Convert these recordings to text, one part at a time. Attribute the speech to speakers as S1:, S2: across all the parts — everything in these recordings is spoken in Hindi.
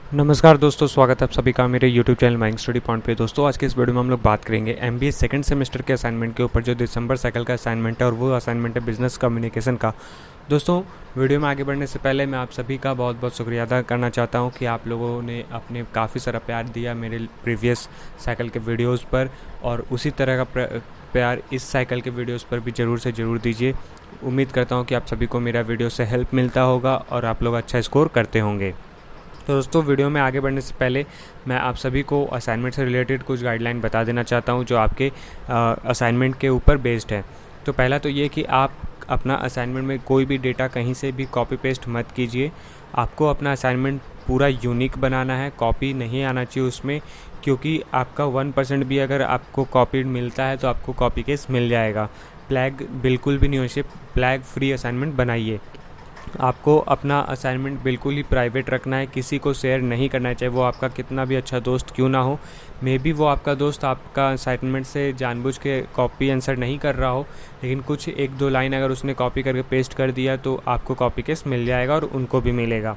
S1: नमस्कार दोस्तों, स्वागत है आप सभी का मेरे YouTube channel mind study point पे। दोस्तों आज के इस वीडियो में हम लोग बात करेंगे MBA सेकंड सेमेस्टर के असाइनमेंट के ऊपर, जो दिसंबर साइकिल का असाइनमेंट है और वो असाइनमेंट है बिजनेस कम्युनिकेशन का। दोस्तों वीडियो में आगे बढ़ने से पहले मैं आप सभी का बहुत बहुत शुक्रिया अदा करना चाहता हूँ कि आप लोगों ने अपने काफ़ी सारा प्यार दिया मेरे प्रीवियस साइकिल के वीडियोज़ पर, और उसी तरह का प्यार इस साइकिल के वीडियोज़ पर भी ज़रूर से ज़रूर दीजिए। उम्मीद करता हूँ कि आप सभी को मेरा वीडियो से हेल्प मिलता होगा और आप लोग अच्छा स्कोर करते होंगे। तो दोस्तों वीडियो में आगे बढ़ने से पहले मैं आप सभी को असाइनमेंट से रिलेटेड कुछ गाइडलाइन बता देना चाहता हूं जो आपके असाइनमेंट के ऊपर बेस्ड है। तो पहला तो ये कि आप अपना असाइनमेंट में कोई भी डेटा कहीं से भी कॉपी पेस्ट मत कीजिए। आपको अपना असाइनमेंट पूरा यूनिक बनाना है, कॉपी नहीं आना चाहिए उसमें, क्योंकि आपका 1% भी अगर आपको कॉपी मिलता है तो आपको कॉपी केस मिल जाएगा। प्लैग बिल्कुल भी नहीं होना चाहिए, प्लैग फ्री असाइनमेंट बनाइए। आपको अपना असाइनमेंट बिल्कुल ही प्राइवेट रखना है, किसी को शेयर नहीं करना चाहिए, वो आपका कितना भी अच्छा दोस्त क्यों ना हो। मे बी वो आपका दोस्त आपका असाइनमेंट से जानबूझ के कॉपी आंसर नहीं कर रहा हो, लेकिन कुछ एक दो लाइन अगर उसने कॉपी करके पेस्ट कर दिया तो आपको कॉपी केस मिल जाएगा और उनको भी मिलेगा।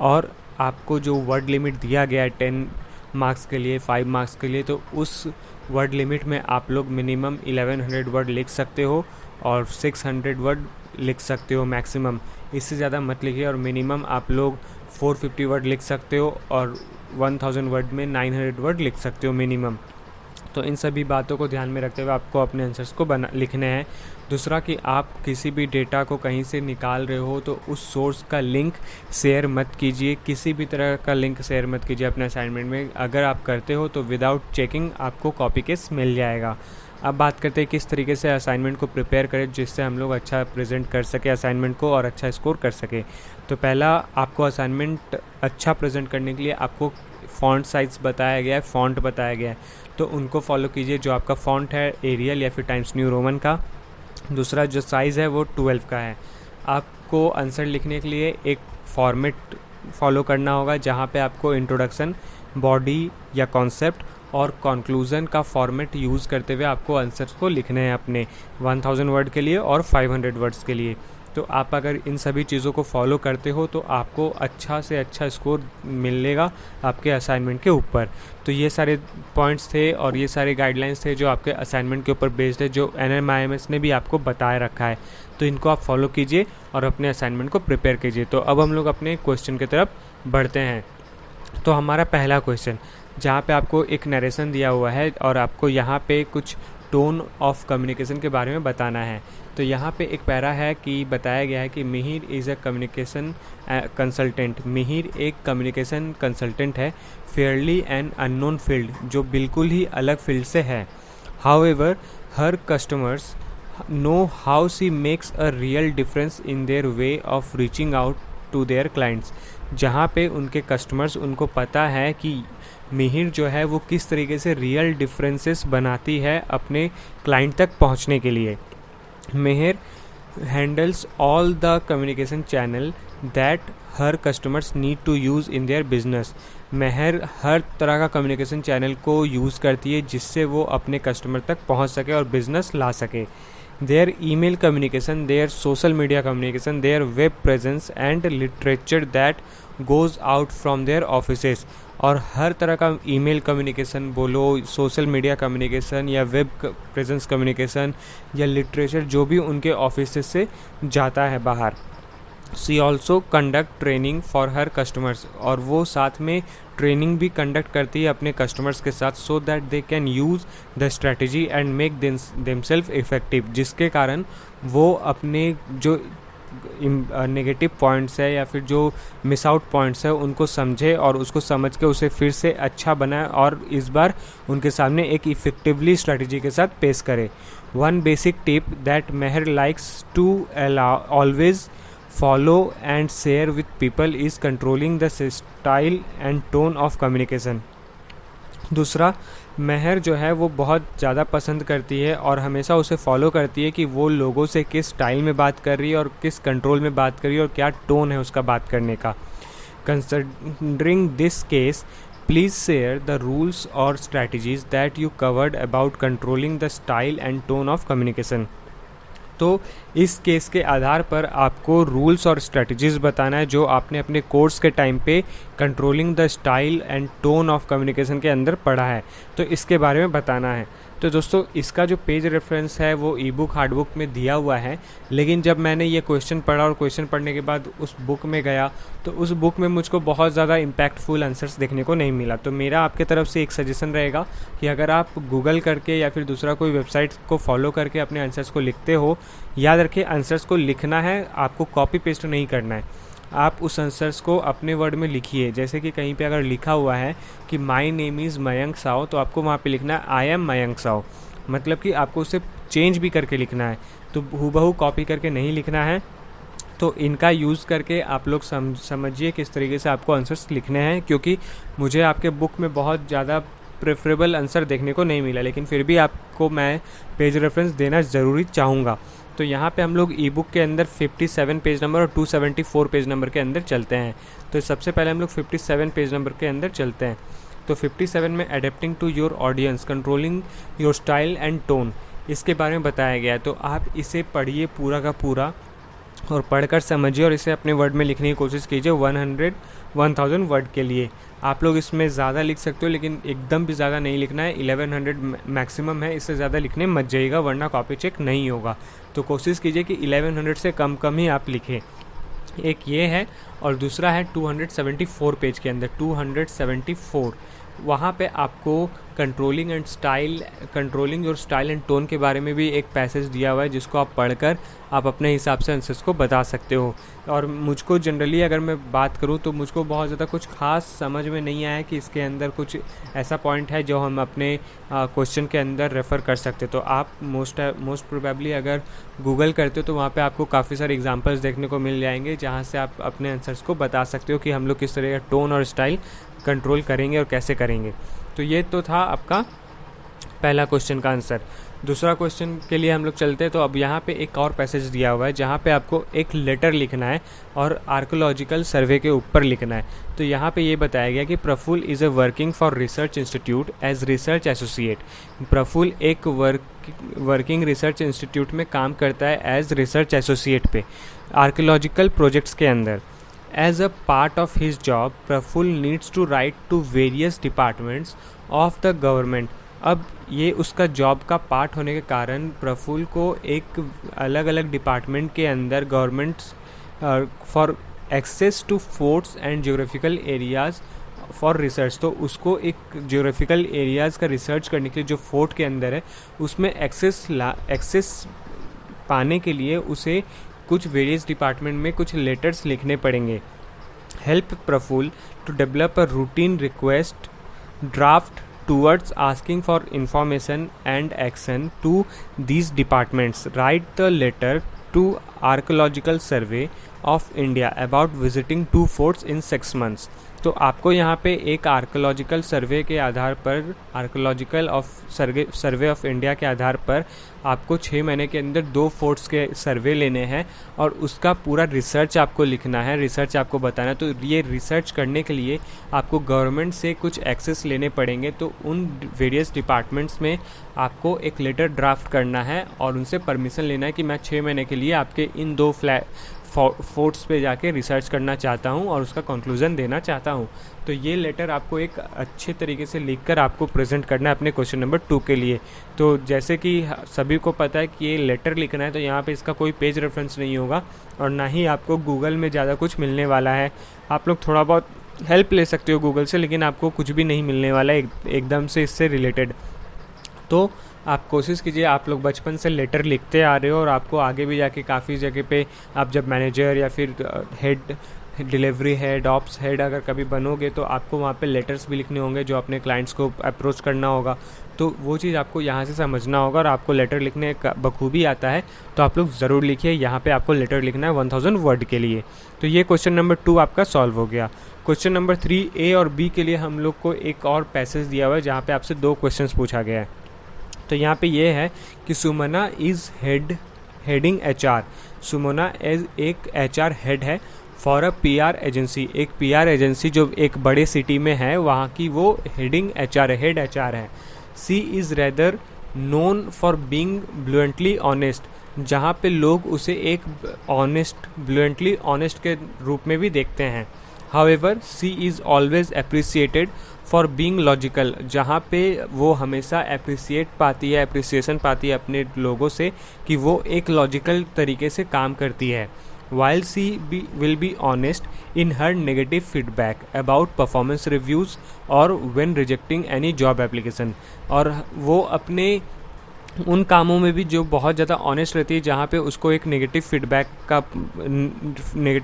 S1: और आपको जो वर्ड लिमिट दिया गया है 10 मार्क्स के लिए, 5 मार्क्स के लिए, तो उस वर्ड लिमिट में आप लोग मिनिमम 1100 वर्ड लिख सकते हो और 600 वर्ड लिख सकते हो मैक्सिमम। इससे ज़्यादा मत लिखिए। और मिनिमम आप लोग 450 वर्ड लिख सकते हो और 1000 वर्ड में 900 वर्ड लिख सकते हो मिनिमम। तो इन सभी बातों को ध्यान में रखते हुए आपको अपने आंसर्स को लिखने हैं। दूसरा कि आप किसी भी डेटा को कहीं से निकाल रहे हो तो उस सोर्स का लिंक शेयर मत कीजिए, किसी भी तरह का लिंक शेयर मत कीजिए अपने असाइनमेंट में। अगर आप करते हो तो विदाउट चेकिंग आपको कॉपी केस मिल जाएगा। अब बात करते हैं किस तरीके से असाइनमेंट को प्रिपेयर करें जिससे हम लोग अच्छा प्रेजेंट कर सके असाइनमेंट को और अच्छा स्कोर कर सके। तो पहला, आपको असाइनमेंट अच्छा प्रेजेंट करने के लिए आपको फ़ॉन्ट साइज़ बताया गया है, फ़ॉन्ट बताया गया है, तो उनको फॉलो कीजिए। जो आपका फ़ॉन्ट है एरियल या फिर टाइम्स न्यू रोमन का। दूसरा जो साइज़ है वो 12 का है। आपको आंसर लिखने के लिए एक फॉर्मेट फॉलो करना होगा जहाँ पे आपको इंट्रोडक्शन, बॉडी या कॉन्सेप्ट और कंक्लूज़न का फॉर्मेट यूज़ करते हुए आपको आंसर्स को लिखने हैं अपने 1000 वर्ड के लिए और 500 वर्ड्स के लिए। तो आप अगर इन सभी चीज़ों को फॉलो करते हो तो आपको अच्छा से अच्छा स्कोर मिलेगा आपके असाइनमेंट के ऊपर। तो ये सारे पॉइंट्स थे और ये सारे गाइडलाइंस थे जो आपके असाइनमेंट के ऊपर बेस्ड है, जो NMIMS ने भी आपको बताए रखा है। तो इनको आप फॉलो कीजिए और अपने असाइनमेंट को प्रिपेयर कीजिए। तो अब हम लोग अपने क्वेश्चन की तरफ बढ़ते हैं। तो हमारा पहला क्वेश्चन, जहाँ पे आपको एक नरेशन दिया हुआ है और आपको यहाँ पे कुछ टोन ऑफ कम्युनिकेशन के बारे में बताना है। तो यहाँ पे एक पैरा है कि बताया गया है कि Mihir is a communication consultant. Mihir एक कम्युनिकेशन कंसल्टेंट है, फेयरली एंड अननोन फील्ड, जो बिल्कुल ही अलग फील्ड से है। However her customers know how she makes a real difference in their way of reaching out to their clients. जहाँ पे उनके कस्टमर्स, उनको पता है कि मिहिर जो है वो किस तरीके से रियल डिफरेंसेस बनाती है अपने क्लाइंट तक पहुँचने के लिए। Mihir handles all the communication channel that her customers need to use in their business. Mehar हर तरह का कम्युनिकेशन चैनल को यूज़ करती है जिससे वो अपने कस्टमर तक पहुंच सके और बिजनेस ला सके। Their email communication, their social media communication, their web presence and literature that goes out from their offices. और हर तरह का ईमेल कम्युनिकेशन बोलो, सोशल मीडिया कम्युनिकेशन या वेब प्रेजेंस कम्युनिकेशन या लिटरेचर, जो भी उनके ऑफिस से जाता है बाहर। She also conduct training for her customers, और वो साथ में ट्रेनिंग भी कंडक्ट करती है अपने कस्टमर्स के साथ, so that they can use the strategy and make themselves effective, जिसके कारण वो अपने जो नेगेटिव पॉइंट्स है या फिर जो मिस आउट पॉइंट्स है उनको समझे और उसको समझ के उसे फिर से अच्छा बनाए और इस बार उनके सामने एक इफेक्टिवली स्ट्रैटेजी के साथ पेश करे। One basic tip that Meher likes to always follow and share with people is controlling the style and tone of communication। दूसरा, मेहर जो है वो बहुत ज़्यादा पसंद करती है और हमेशा उसे फॉलो करती है कि वो लोगों से किस स्टाइल में बात कर रही है और किस कंट्रोल में बात कर रही है और क्या टोन है उसका बात करने का। Considering this case, please share the rules और strategies that you covered about controlling the style and tone of communication. तो इस केस के आधार पर आपको रूल्स और स्ट्रेटजीज़ बताना है जो आपने अपने कोर्स के टाइम पे controlling the style and tone of communication के अंदर पढ़ा है, तो इसके बारे में बताना है। तो दोस्तों इसका जो पेज रेफरेंस है वो ई बुक हार्ड बुक में दिया हुआ है, लेकिन जब मैंने ये क्वेश्चन पढ़ा और क्वेश्चन पढ़ने के बाद उस बुक में गया तो उस बुक में मुझको बहुत ज़्यादा इम्पैक्टफुल आंसर्स देखने को नहीं मिला। तो मेरा आपके तरफ से एक सजेशन रहेगा कि अगर आप गूगल करके या फिर दूसरा कोई वेबसाइट को फॉलो करके अपने आंसर्स को लिखते हो, याद रखिए आंसर्स को लिखना है, आपको कॉपी पेस्ट नहीं करना है। आप उस आंसर्स को अपने वर्ड में लिखिए। जैसे कि कहीं पे अगर लिखा हुआ है कि my name is Mayank Sao, तो आपको वहाँ पे लिखना है आई एम मयंक साव, मतलब कि आपको उसे चेंज भी करके लिखना है, तो हूबहू कॉपी करके नहीं लिखना है। तो इनका यूज़ करके आप लोग समझिए किस तरीके से आपको आंसर्स लिखने हैं, क्योंकि मुझे आपके बुक में बहुत ज़्यादा प्रेफरेबल आंसर देखने को नहीं मिला, लेकिन फिर भी आपको मैं पेज रेफरेंस देना ज़रूरी चाहूँगा। तो यहाँ पे हम लोग ई बुक के अंदर 57 पेज नंबर और 274 पेज नंबर के अंदर चलते हैं। तो सबसे पहले हम लोग 57 पेज नंबर के अंदर चलते हैं। तो 57 में adapting to your audience, controlling your style and tone, इसके बारे में बताया गया है। तो आप इसे पढ़िए पूरा का पूरा और पढ़कर समझिए और इसे अपने वर्ड में लिखने की कोशिश कीजिए। 1000 वर्ड के लिए आप लोग इसमें ज़्यादा लिख सकते हो, लेकिन एकदम भी ज़्यादा नहीं लिखना है। 1100 मैक्सिमम है, इससे ज़्यादा लिखने मत जाइएगा वरना कॉपी चेक नहीं होगा। तो कोशिश कीजिए कि 1100 से कम ही आप लिखें। एक ये है और दूसरा है 274 पेज के अंदर 274, वहाँ पे आपको controlling your style and tone के बारे में भी एक पैसेज दिया हुआ है, जिसको आप पढ़कर आप अपने हिसाब से आंसर्स को बता सकते हो। और मुझको जनरली अगर मैं बात करूँ तो मुझको बहुत ज़्यादा कुछ खास समझ में नहीं आया कि इसके अंदर कुछ ऐसा पॉइंट है जो हम अपने क्वेश्चन के अंदर रेफ़र कर सकते। तो आप मोस्ट प्रोबेबली अगर गूगल करते हो तो वहाँ पे आपको काफ़ी सारे एग्जांपल्स देखने को मिल जाएंगे, जहाँ से आप अपने आंसर्स को बता सकते हो कि हम लोग किस तरह का टोन और स्टाइल कंट्रोल करेंगे और कैसे करेंगे। तो ये तो था आपका पहला क्वेश्चन का आंसर। दूसरा क्वेश्चन के लिए हम लोग चलते हैं। तो अब यहाँ पे एक और पैसेज दिया हुआ है जहाँ पे आपको एक लेटर लिखना है और आर्कोलॉजिकल सर्वे के ऊपर लिखना है। तो यहाँ पे ये बताया गया कि Praful is a working for research institute as research associate. Praful एक वर्किंग रिसर्च इंस्टीट्यूट में काम करता है एज रिसर्च एसोसिएट पे आर्कोलॉजिकल प्रोजेक्ट्स के अंदर। As a part of his job, Praful needs to write to various departments of the government। अब ये उसका जॉब का पार्ट होने के कारण प्रफुल को एक अलग अलग डिपार्टमेंट के अंदर governments for access to forts and geographical areas for research. तो उसको एक जियोग्राफिकल एरियाज़ का रिसर्च करने के लिए जो फोर्ट के अंदर है उसमें एक्सेस पाने के लिए उसे कुछ वेरियस डिपार्टमेंट में कुछ लेटर्स लिखने पड़ेंगे। Help Praful to develop a routine request draft towards asking for information and action to these departments. Write the letter to archaeological survey of India about visiting 2 forts in 6 months। तो आपको यहाँ पे एक आर्कोलॉजिकल सर्वे के आधार पर सर्वे ऑफ इंडिया के आधार पर आपको 6 महीने के अंदर 2 फोर्ट्स के सर्वे लेने हैं और उसका पूरा रिसर्च आपको लिखना है, रिसर्च आपको बताना है। तो ये रिसर्च करने के लिए आपको गवर्नमेंट से कुछ एक्सेस लेने पड़ेंगे। तो उन वेरियस डिपार्टमेंट्स में आपको एक लेटर ड्राफ्ट करना है और उनसे परमिशन लेना है कि मैं 6 महीने के लिए आपके इन 2 फोर्ट्स पे जाके रिसर्च करना चाहता हूँ और उसका कंक्लूज़न देना चाहता हूँ। तो ये लेटर आपको एक अच्छे तरीके से लिखकर आपको प्रेजेंट करना है अपने क्वेश्चन नंबर 2 के लिए। तो जैसे कि सभी को पता है कि ये लेटर लिखना है, तो यहाँ पे इसका कोई पेज रेफरेंस नहीं होगा और ना ही आपको गूगल में ज़्यादा कुछ मिलने वाला है। आप लोग थोड़ा बहुत हेल्प ले सकते हो गूगल से, लेकिन आपको कुछ भी नहीं मिलने वाला है एकदम से इससे रिलेटेड। तो आप कोशिश कीजिए, आप लोग बचपन से लेटर लिखते आ रहे हो और आपको आगे भी जाके काफ़ी जगह पे आप जब मैनेजर या फिर head delivery head ops head अगर कभी बनोगे तो आपको वहाँ पे लेटर्स भी लिखने होंगे जो अपने क्लाइंट्स को अप्रोच करना होगा। तो वो चीज़ आपको यहाँ से समझना होगा और आपको लेटर लिखने का बखूबी आता है तो आप लोग ज़रूर लिखिए। यहाँ पे आपको लेटर लिखना है 1000 वर्ड के लिए। तो ये क्वेश्चन नंबर 2 आपका सॉल्व हो गया। क्वेश्चन नंबर 3 ए और बी के लिए हम लोग को एक और पैसेज दिया हुआ है जहाँ पे आपसे 2 क्वेश्चंस पूछा गया है। तो यहाँ पे ये है कि Sumana is heading HR। Sumana as एक HR हेड है फॉर अ PR एजेंसी। एक PR एजेंसी जो एक बड़े सिटी में है वहाँ की वो हेडिंग HR है, हेड HR है। She is rather known for being bluntly honest, जहाँ पे लोग उसे एक ब्लुएंटली ऑनेस्ट के रूप में भी देखते हैं। However she is always appreciated for being logical, जहाँ पे वो हमेशा अप्रिसिएशन पाती है अपने लोगों से कि वो एक लॉजिकल तरीके से काम करती है. While she will be honest in her negative feedback about performance reviews or when rejecting any job application, और वो अपने उन कामों में भी जो बहुत ज़्यादा ऑनेस्ट रहती है, जहाँ पे उसको एक नेगेटिव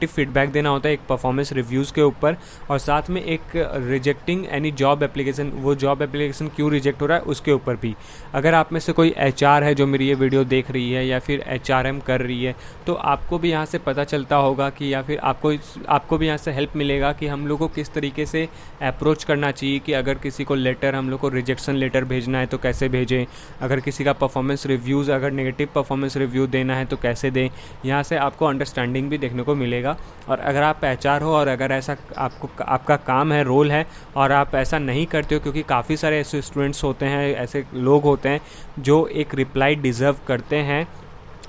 S1: फीडबैक देना होता है एक परफॉर्मेंस रिव्यूज़ के ऊपर, और साथ में एक रिजेक्टिंग एनी जॉब एप्लीकेशन, वो जॉब एप्लीकेशन क्यों रिजेक्ट हो रहा है उसके ऊपर भी. अगर आप में से कोई HR है जो मेरी ये वीडियो देख रही है या फिर HRM कर रही है, तो आपको भी यहाँ से पता चलता होगा कि, या फिर आपको भी यहाँ से हेल्प मिलेगा कि हम लोग को किस तरीके से अप्रोच करना चाहिए कि अगर किसी को लेटर, हम लोग को रिजेक्शन लेटर भेजना है तो कैसे भेजें, अगर किसी का परफॉर्मेंस रिव्यूज़, अगर नेगेटिव परफॉर्मेंस रिव्यू देना है तो कैसे दें. यहाँ से आपको अंडरस्टैंडिंग भी देखने को मिलेगा. और अगर आप HR हो और अगर ऐसा आपका काम है, रोल है, और आप ऐसा नहीं करते हो, क्योंकि काफ़ी सारे ऐसे स्टूडेंट्स होते हैं, ऐसे लोग होते हैं जो एक रिप्लाई डिज़र्व करते हैं,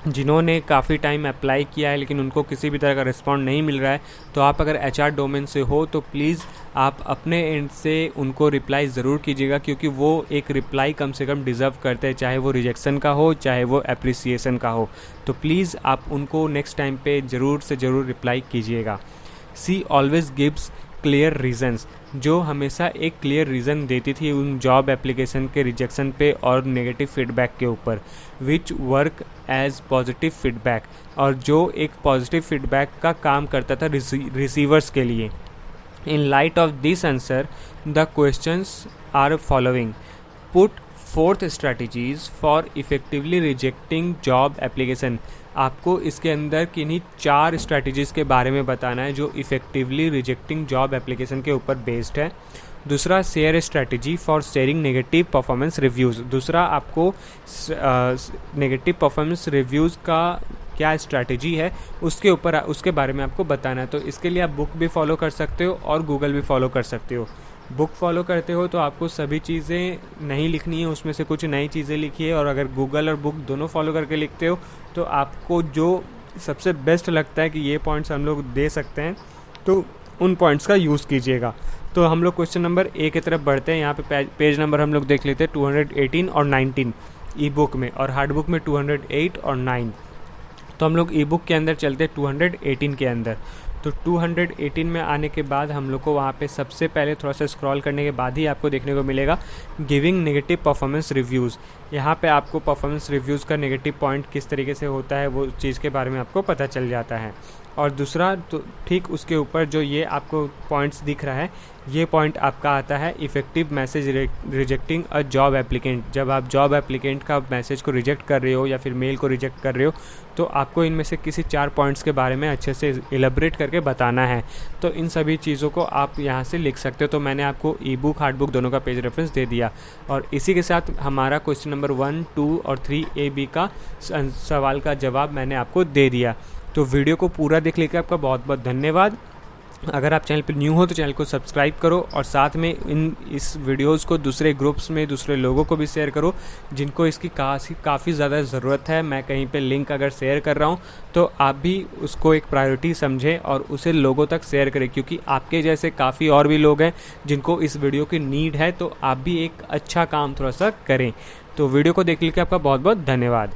S1: जिन्होंने काफ़ी टाइम अप्लाई किया है लेकिन उनको किसी भी तरह का रिस्पॉन्ड नहीं मिल रहा है. तो आप अगर HR डोमेन से हो तो प्लीज़ आप अपने एंड से उनको रिप्लाई ज़रूर कीजिएगा, क्योंकि वो एक रिप्लाई कम से कम डिज़र्व करते हैं, चाहे वो रिजेक्शन का हो चाहे वो अप्रिसिएशन का हो. तो प्लीज़ आप उनको नेक्स्ट टाइम पे ज़रूर से ज़रूर रिप्लाई कीजिएगा. सी ऑलवेज गिव्स क्लियर रीजंस, जो हमेशा एक क्लियर रीज़न देती थी उन जॉब एप्लीकेशन के रिजेक्शन पे और नेगेटिव फीडबैक के ऊपर, which work as positive feedback, और जो एक पॉजिटिव फीडबैक का काम करता था रिसीवर्स के लिए. In light of this answer the questions are following. Put 4th strategies for effectively rejecting job application. आपको इसके अंदर किन्हीं 4 स्ट्रैटेजीज़ के बारे में बताना है जो इफ़ेक्टिवली रिजेक्टिंग जॉब एप्लीकेशन के ऊपर बेस्ड है. दूसरा, share strategy for sharing negative performance reviews. दूसरा, आपको नेगेटिव परफॉर्मेंस रिव्यूज़ का क्या स्ट्रैटेजी है उसके बारे में आपको बताना है. तो इसके लिए आप बुक भी फॉलो कर सकते हो और गूगल भी फॉलो कर सकते हो. बुक फॉलो करते हो तो आपको सभी चीज़ें नहीं लिखनी है, उसमें से कुछ नई चीज़ें लिखिए. और अगर गूगल और बुक दोनों फॉलो करके लिखते हो तो आपको जो सबसे बेस्ट लगता है कि ये पॉइंट्स हम लोग दे सकते हैं, तो उन पॉइंट्स का यूज़ कीजिएगा. तो हम लोग क्वेश्चन नंबर A की तरफ बढ़ते हैं. यहाँ पे पेज नंबर हम लोग देख लेते हैं 218 और 19 ई बुक में, और हार्ड बुक में 208 और 9. तो हम लोग ई बुक के अंदर चलते हैं 218 के अंदर. तो 218 में आने के बाद हम लोग को वहाँ पे सबसे पहले थोड़ा सा स्क्रॉल करने के बाद ही आपको देखने को मिलेगा गिविंग नेगेटिव परफॉर्मेंस रिव्यूज़. यहाँ पे आपको परफॉर्मेंस रिव्यूज़ का नेगेटिव पॉइंट किस तरीके से होता है वो चीज़ के बारे में आपको पता चल जाता है. और दूसरा, तो ठीक उसके ऊपर जो ये आपको पॉइंट्स दिख रहा है, ये पॉइंट आपका आता है effective message rejecting a job applicant. जब आप जॉब एप्लीकेंट का मैसेज को रिजेक्ट कर रहे हो या फिर मेल को रिजेक्ट कर रहे हो, तो आपको इनमें से किसी 4 पॉइंट्स के बारे में अच्छे से एलेबरेट करके बताना है. तो इन सभी चीज़ों को आप यहाँ से लिख सकते हो. तो मैंने आपको ई बुक, हार्ड बुक दोनों का पेज रेफरेंस दे दिया. और इसी के साथ हमारा क्वेश्चन नंबर 1, 2 और 3A, B का सवाल का जवाब मैंने आपको दे दिया. तो वीडियो को पूरा देख लेकर आपका बहुत बहुत धन्यवाद. अगर आप चैनल पर न्यू हो तो चैनल को सब्सक्राइब करो, और साथ में इस वीडियोस को दूसरे ग्रुप्स में दूसरे लोगों को भी शेयर करो जिनको इसकी काफ़ी ज़्यादा ज़रूरत है. मैं कहीं पे लिंक अगर शेयर कर रहा हूँ तो आप भी उसको एक प्रायोरिटी समझें और उसे लोगों तक शेयर करें, क्योंकि आपके जैसे काफ़ी और भी लोग हैं जिनको इस वीडियो की नीड है. तो आप भी एक अच्छा काम थोड़ा सा करें. तो वीडियो को देख लेकर आपका बहुत बहुत धन्यवाद.